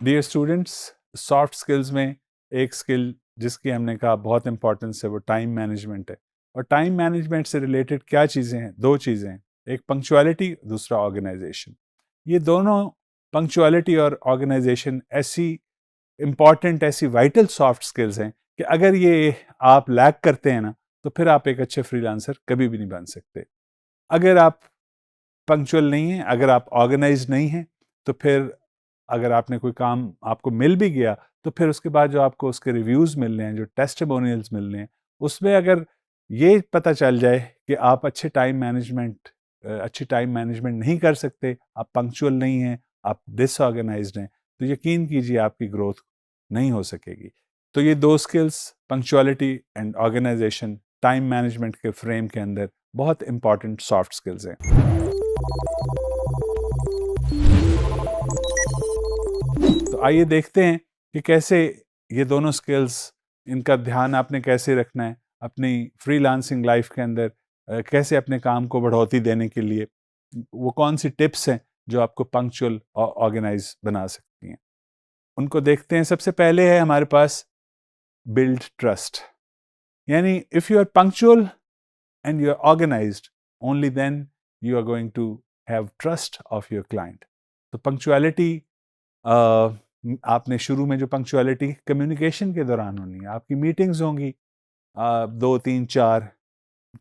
Dear students, soft skills में एक skill जिसकी हमने कहा बहुत इंपॉर्टेंस है वो टाइम मैनेजमेंट है। और टाइम मैनेजमेंट से रिलेटेड क्या चीज़ें हैं? दो चीज़ें हैं, एक पंक्चुअलिटी, दूसरा ऑर्गेनाइजेशन। ये दोनों, पंक्चुअलिटी और ऑर्गेनाइजेशन, ऐसी इंपॉर्टेंट, ऐसी वाइटल सॉफ्ट स्किल्स हैं कि अगर ये आप लैक करते हैं ना, तो फिर आप एक अच्छे फ्रीलांसर कभी भी नहीं बन सकते। अगर आप पंक्चुअल नहीं हैं, अगर आप ऑर्गेनाइज नहीं हैं, तो फिर अगर आपने कोई काम आपको मिल भी गया, तो फिर उसके बाद जो आपको उसके रिव्यूज़ मिल रहे हैं, जो टेस्टिमोनियल्स मिल रहे हैं, उसमें अगर ये पता चल जाए कि आप अच्छी टाइम मैनेजमेंट नहीं कर सकते, आप पंक्चुअल नहीं हैं, आप डिसऑर्गेनाइज्ड हैं, तो यकीन कीजिए आपकी ग्रोथ नहीं हो सकेगी। तो ये दो skills, punctuality and organization, time management के फ्रेम के अंदर बहुत इंपॉर्टेंट सॉफ्ट स्किल्स हैं। तो आइए देखते हैं कि कैसे ये दोनों स्किल्स, इनका ध्यान आपने कैसे रखना है अपनी फ्रीलांसिंग लाइफ के अंदर। कैसे अपने काम को बढ़ोतरी देने के लिए वो कौन सी टिप्स हैं जो आपको पंक्चुअल और ऑर्गेनाइज बना सकती हैं, उनको देखते हैं। सबसे पहले है हमारे पास बिल्ड ट्रस्ट। यानी if you are punctual and you're organized, only then you are going to have trust of your client. तो पंक्चुअलिटी, आपने शुरू में जो पंक्चुअलिटी कम्युनिकेशन के दौरान होनी है, आपकी मीटिंग्स होंगी, 2 3 4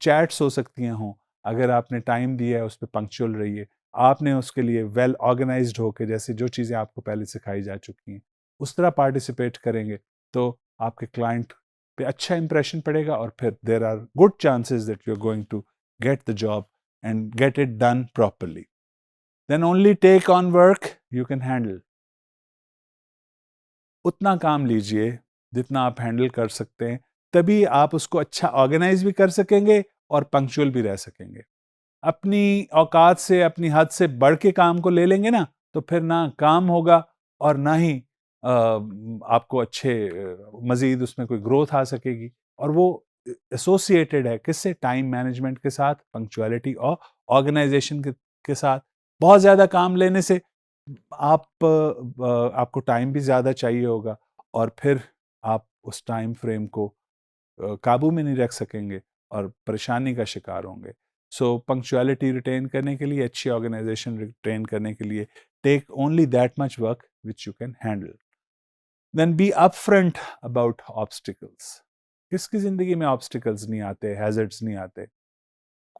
चैट्स हो सकती हैं हों, अगर आपने टाइम दिया है उस पर पंक्चुअल रहिए। आपने उसके लिए वेल ऑर्गेनाइज्ड होकर, जैसे जो चीज़ें आपको पहले सिखाई जा चुकी हैं उस तरह पार्टिसिपेट करेंगे, तो आपके क्लाइंट पे अच्छा इंप्रेशन पड़ेगा और फिर there are good chances that you are going to get the job and get it done properly. Then only take on work you can handle. उतना काम लीजिए जितना आप हैंडल कर सकते हैं, तभी आप उसको अच्छा ऑर्गेनाइज भी कर सकेंगे और पंक्चुअल भी रह सकेंगे। अपनी औकात से, अपनी हद से बढ़ के काम को ले लेंगे ना, तो फिर ना काम होगा और ना ही आपको अच्छे मज़ीद उसमें कोई ग्रोथ आ सकेगी। और वो एसोसिएटेड है किससे? टाइम मैनेजमेंट के साथ, पंक्चुअलिटी और ऑर्गेनाइजेशन के साथ। बहुत ज़्यादा काम लेने से आपको टाइम भी ज़्यादा चाहिए होगा और फिर आप उस टाइम फ्रेम को काबू में नहीं रख सकेंगे और परेशानी का शिकार होंगे। सो पंक्चुअलिटी रिटेन करने के लिए, अच्छी ऑर्गेनाइजेशन रिटेन करने के लिए, take only that much work which you can handle. Then be upfront about obstacles. किसकी ज़िंदगी में ऑब्स्टिकल्स नहीं आते, हैजर्ड्स नहीं आते?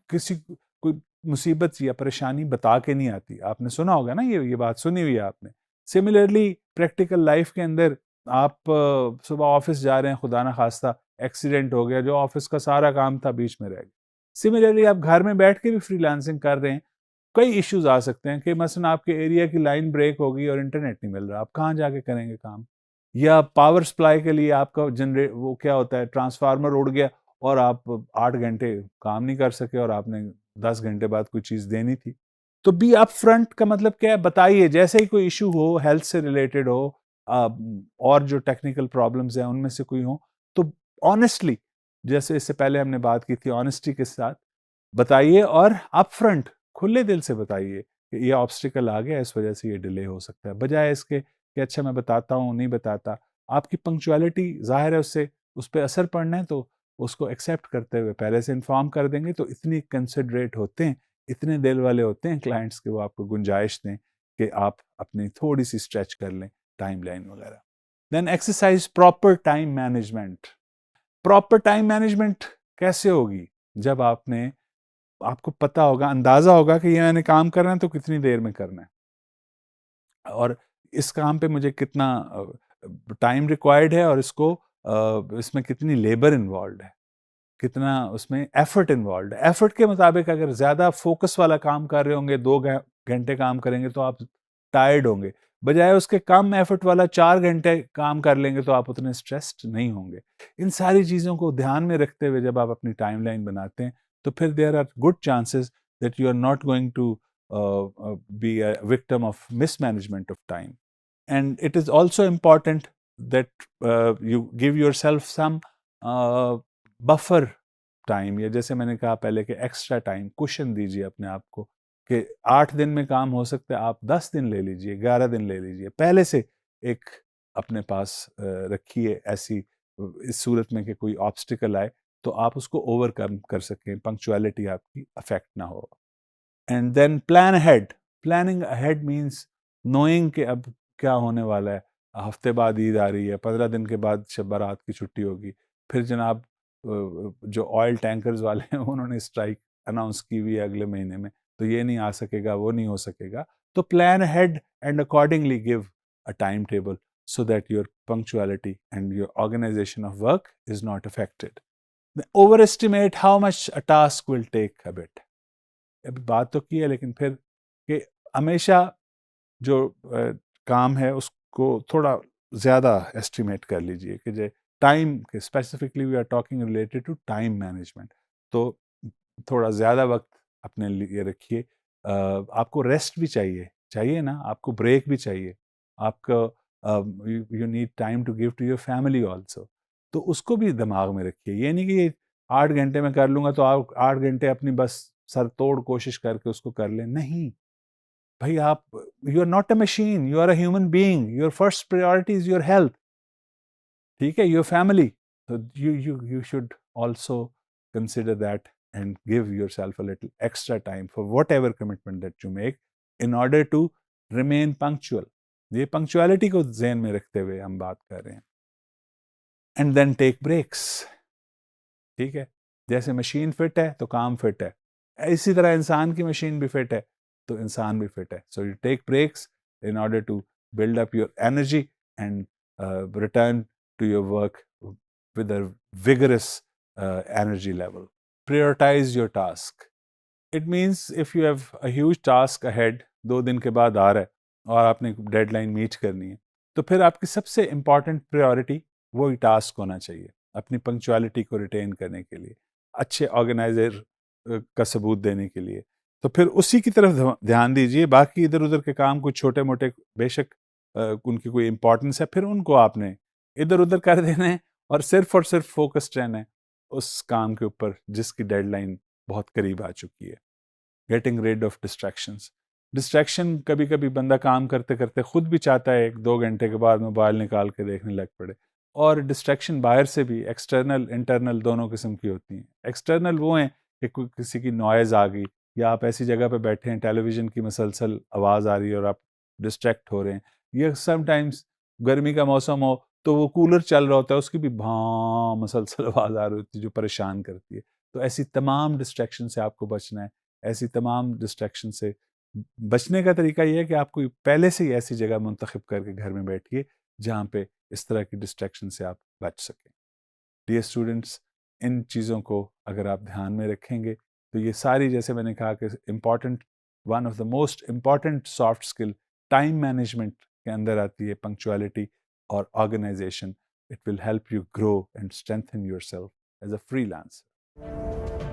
किसी कोई मुसीबत या परेशानी बता के नहीं आती। आपने सुना होगा ना, ये बात सुनी हुई है आपने। सिमिलरली प्रैक्टिकल लाइफ के अंदर आप सुबह ऑफिस जा रहे हैं, खुदा ना खास्ता एक्सीडेंट हो गया, जो ऑफिस का सारा काम था बीच में रह गया। सिमिलरली आप घर में बैठ के भी फ्रीलांसिंग कर रहे हैं, कई इश्यूज आ सकते हैं कि मसलन आपके एरिया की लाइन ब्रेक होगी और इंटरनेट नहीं मिल रहा, आप कहाँ जाके करेंगे काम? या पावर सप्लाई के लिए आपका जनरेट वो क्या होता है, ट्रांसफार्मर उड़ गया और आप 8 घंटे काम नहीं कर सके और आपने 10 घंटे बाद कोई चीज़ देनी थी। तो बी अप फ्रंट का मतलब क्या है? बताइए। जैसे ही कोई इशू हो, हेल्थ से रिलेटेड हो, और जो टेक्निकल प्रॉब्लम्स हैं उनमें से कोई हो, तो ऑनेस्टली, जैसे इससे पहले हमने बात की थी, ऑनेस्टी के साथ बताइए और अप फ्रंट खुले दिल से बताइए कि ये ऑब्स्टिकल आ गया, इस वजह से ये डिले हो सकता है, बजाय इसके कि अच्छा मैं बताता हूँ, नहीं बताता। आपकी पंक्चुअलिटी ज़ाहिर है उससे उस पर असर पड़ना है, तो उसको एक्सेप्ट करते हुए पहले से इन्फॉर्म कर देंगे, तो इतनी कंसिडरेट होते हैं, इतने दिल वाले होते हैं क्लाइंट्स के, वो आपको गुंजाइश दें कि आप अपनी थोड़ी सी स्ट्रेच कर लें टाइम लाइन वगैरह। Then exercise proper time management. Proper time management कैसे होगी? जब आपको पता होगा, अंदाज़ा होगा कि ये मैंने काम करना है तो कितनी देर में करना है और इस काम पे मुझे कितना टाइम रिक्वायर्ड है और इसमें कितनी लेबर इन्वॉल्व है, कितना उसमें एफर्ट इन्वॉल्व है। एफर्ट के मुताबिक अगर ज़्यादा फोकस वाला काम कर रहे होंगे, 2 घंटे काम करेंगे तो आप टायर्ड होंगे, बजाय उसके कम एफर्ट वाला 4 घंटे काम कर लेंगे तो आप उतने स्ट्रेस्ड नहीं होंगे। इन सारी चीज़ों को ध्यान में रखते हुए जब आप अपनी टाइमलाइन बनाते हैं, तो फिर there are good chances that you are not going to be a victim of mismanagement of time. And it is also important that you give yourself some buffer time, या जैसे मैंने कहा पहले कि एक्स्ट्रा टाइम, कुशन दीजिए अपने आप को कि 8 दिन में काम हो सकता है, आप 10 दिन ले लीजिए, 11 दिन ले लीजिए, पहले से एक अपने पास रखिए ऐसी, इस सूरत में कि कोई ऑब्स्टिकल आए तो आप उसको ओवरकम कर सकें, पंक्चुअलिटी आपकी अफेक्ट ना हो। And then plan ahead. Planning ahead means knowing कि अब क्या होने वाला है, हफ्ते बाद ईद आ रही है, 15 दिन के बाद शब बारात की छुट्टी होगी, फिर जनाब जो ऑयल टैंकर्स वाले हैं उन्होंने स्ट्राइक अनाउंस की हुई है अगले महीने में, तो ये नहीं आ सकेगा, वो नहीं हो सकेगा। तो plan ahead and accordingly give a time table so that your punctuality and your organization of work is not affected. Overestimate how much a task will take a bit. अभी बात तो की है, लेकिन फिर कि हमेशा जो काम है उसको थोड़ा ज़्यादा एस्टिमेट कर लीजिए कि जो टाइम के, specifically we are talking related to time management, तो थोड़ा ज़्यादा वक्त अपने लिए रखिए। आपको रेस्ट भी चाहिए, चाहिए ना, आपको ब्रेक भी चाहिए, आपको you need time to give to your family also, तो उसको भी दिमाग में रखिए। ये नहीं कि 8 घंटे में कर लूँगा तो आप 8 घंटे अपनी बस सर तोड़ कोशिश करके उसको कर लें, नहीं भाई। आप, you are not a machine, you are a human being, your first priority is your health, ठीक है, योर फैमिली, तो you should also consider that and give yourself a little extra time for whatever commitment that you make in order to remain punctual. ये punctuality को ज़हन में रखते हुए हम बात कर रहे हैं। And then take breaks, ठीक है, जैसे मशीन फिट है तो काम फिट है, इसी तरह इंसान की मशीन भी फिट है तो इंसान भी फिट है। So you take breaks in order to build up your energy and return to your work with a vigorous energy level. Prioritize your task. It means if you have a huge task ahead, 2 दिन के बाद आ रहा है और आपने deadline meet करनी है, तो फिर आपकी सबसे इम्पॉर्टेंट प्रायोरिटी वही टास्क होना चाहिए अपनी पंक्चुअलिटी को रिटेन करने के लिए, अच्छे ऑर्गेनाइजर का सबूत देने के लिए। तो फिर उसी की तरफ ध्यान दीजिए। बाकी इधर उधर के काम कुछ छोटे मोटे, बेशक उनकी कोई इंपॉर्टेंस है, फिर उनको आपने इधर उधर कर देना है और सिर्फ फोकस्ड रहना है उस काम के ऊपर जिसकी डेडलाइन बहुत करीब आ चुकी है। Getting rid of distractions. Distraction, कभी कभी बंदा काम करते करते खुद भी चाहता है 1-2 घंटे के बाद मोबाइल निकाल के देखने लग पड़े, और डिस्ट्रैक्शन बाहर से भी, एक्सटर्नल इंटरनल दोनों किस्म की होती हैं। एक्सटर्नल वो हैं कि किसी की नॉइज़ आ गई, या आप ऐसी जगह पे बैठे हैं, टेलीविज़न की मसलसल आवाज़ आ रही है और आप डिस्ट्रैक्ट हो रहे हैं, या समटाइम्स गर्मी का मौसम हो तो वो कूलर चल रहा होता है, उसकी भी भां मसलसल आवाज़ आ रही होती है जो परेशान करती है। तो ऐसी तमाम डिस्ट्रैक्शन से आपको बचना है। ऐसी तमाम डिस्ट्रैक्शन से बचने का तरीका ये है कि आपको पहले से ही ऐसी जगह मुंतखब करके घर में बैठिए जहाँ पे इस तरह की डिस्ट्रैक्शन से आप बच सकें। डियर स्टूडेंट्स, इन चीज़ों को अगर आप ध्यान में रखेंगे तो ये सारी, जैसे मैंने कहा कि important, one of the most important soft skill time management के अंदर आती है पंक्चुअलिटी और organisation. It will help you grow and strengthen yourself as a freelancer.